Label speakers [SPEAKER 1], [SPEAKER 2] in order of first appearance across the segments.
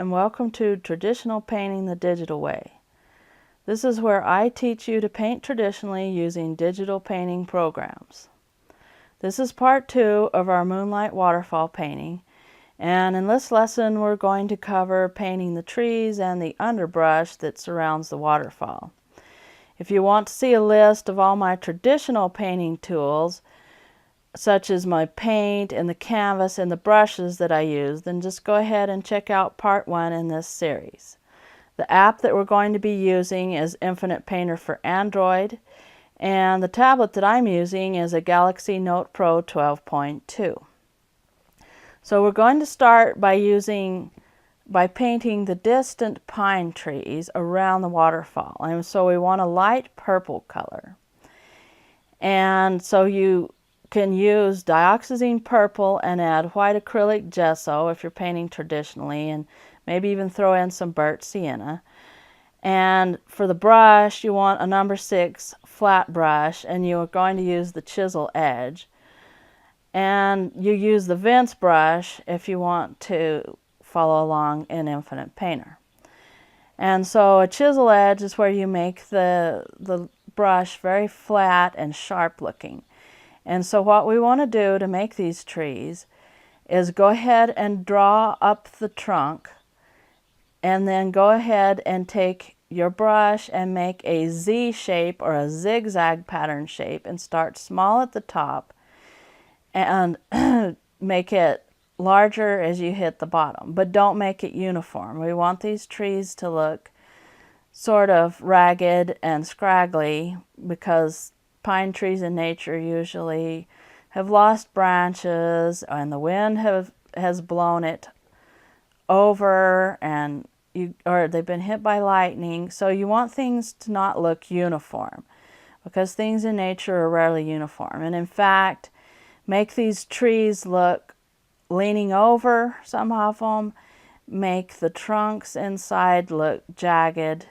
[SPEAKER 1] and welcome to Traditional Painting the Digital Way. This is where I teach you to paint traditionally using digital painting programs. This is part 2 of our Moonlight waterfall painting, and in this lesson we're going to cover painting the trees and the underbrush that surrounds the waterfall. If you want to see a list of all my traditional painting tools, such as my paint and the canvas and the brushes that I use, then just go ahead and check out part 1 in this series. The app that we're going to be using is Infinite Painter for Android, and the tablet that I'm using is a Galaxy Note Pro 12.2. So we're going to start by painting the distant pine trees around the waterfall, and so we want a light purple color. And so you can use dioxazine purple and add white acrylic gesso if you're painting traditionally, and maybe even throw in some burnt sienna. And for the brush, you want a number 6 flat brush, and you're going to use the chisel edge. And you use the Vince brush if you want to follow along in Infinite Painter. And so a chisel edge is where you make the brush very flat and sharp looking. And so what we want to do to make these trees is go ahead and draw up the trunk, and then go ahead and take your brush and make a Z shape or a zigzag pattern shape, and start small at the top and make it larger as you hit the bottom, but don't make it uniform. We want these trees to look sort of ragged and scraggly, because pine trees in nature usually have lost branches and the wind has blown it over, and or they've been hit by lightning. So you want things to not look uniform, because things in nature are rarely uniform. And in fact, make these trees look leaning over, some of them. Make the trunks inside look jagged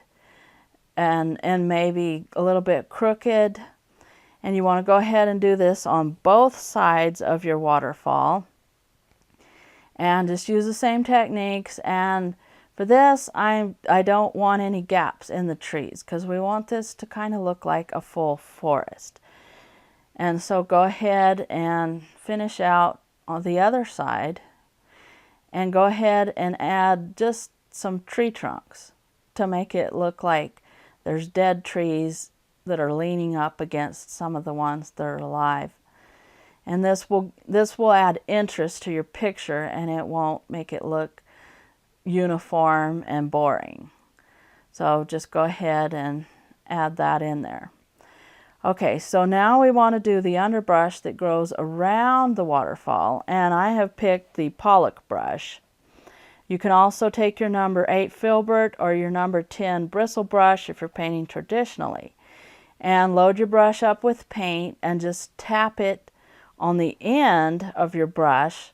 [SPEAKER 1] and maybe a little bit crooked. And you want to go ahead and do this on both sides of your waterfall. And just use the same techniques. And for this, I don't want any gaps in the trees, because we want this to kind of look like a full forest. And so go ahead and finish out on the other side. And go ahead and add just some tree trunks to make it look like there's dead trees that are leaning up against some of the ones that are alive. And this will add interest to your picture, and it won't make it look uniform and boring. So just go ahead and add that in there. Okay, so now we want to do the underbrush that grows around the waterfall, and I have picked the Pollock brush. You can also take your number 8 filbert or your number 10 bristle brush if you're painting traditionally, and load your brush up with paint and just tap it on the end of your brush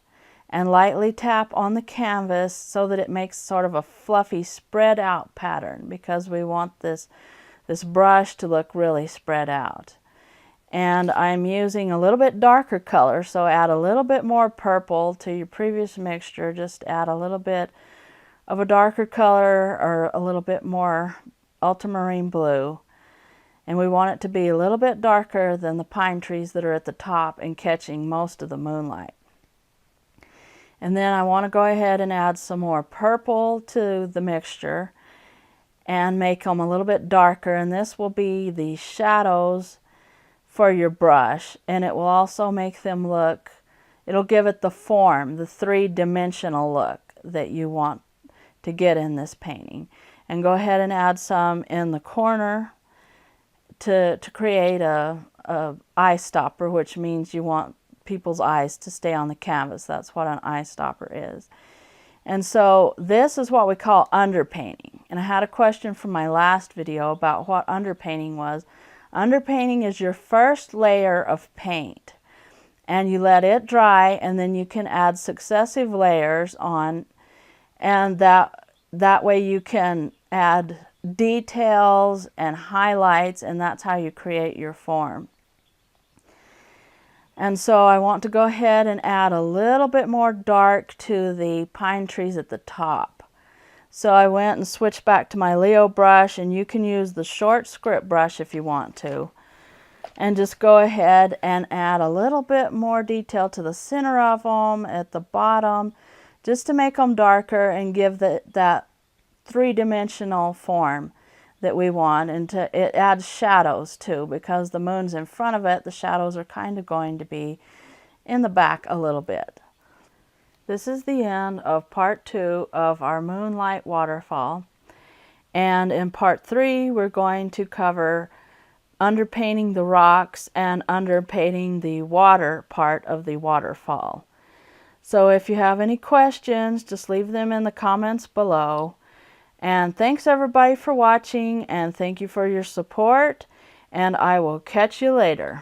[SPEAKER 1] and lightly tap on the canvas so that it makes sort of a fluffy spread out pattern, because we want this brush to look really spread out. And I'm using a little bit darker color, so add a little bit more purple to your previous mixture. Just add a little bit of a darker color or a little bit more ultramarine blue. And we want it to be a little bit darker than the pine trees that are at the top and catching most of the moonlight. And then I want to go ahead and add some more purple to the mixture and make them a little bit darker, and this will be the shadows for your brush, and it will also make them look, it'll give it the form, the 3-dimensional look that you want to get in this painting. And go ahead and add some in the corner to create a eye stopper, which means you want people's eyes to stay on the canvas. That's what an eye stopper is. And so this is what we call underpainting. And I had a question from my last video about what underpainting was. Underpainting is your first layer of paint, and you let it dry, and then you can add successive layers on, and that way you can add details and highlights, and that's how you create your form. And so I want to go ahead and add a little bit more dark to the pine trees at the top. So I went and switched back to my Leo brush, and you can use the short script brush if you want to. And just go ahead and add a little bit more detail to the center of them, at the bottom, just to make them darker and give that three-dimensional form that we want. And it adds shadows too, because the moon's in front of it, the shadows are kind of going to be in the back a little bit. This is the end of part 2 of our Moonlight waterfall. And in part 3, we're going to cover underpainting the rocks and underpainting the water part of the waterfall. So if you have any questions, just leave them in the comments below. And thanks everybody for watching, and thank you for your support, and I will catch you later.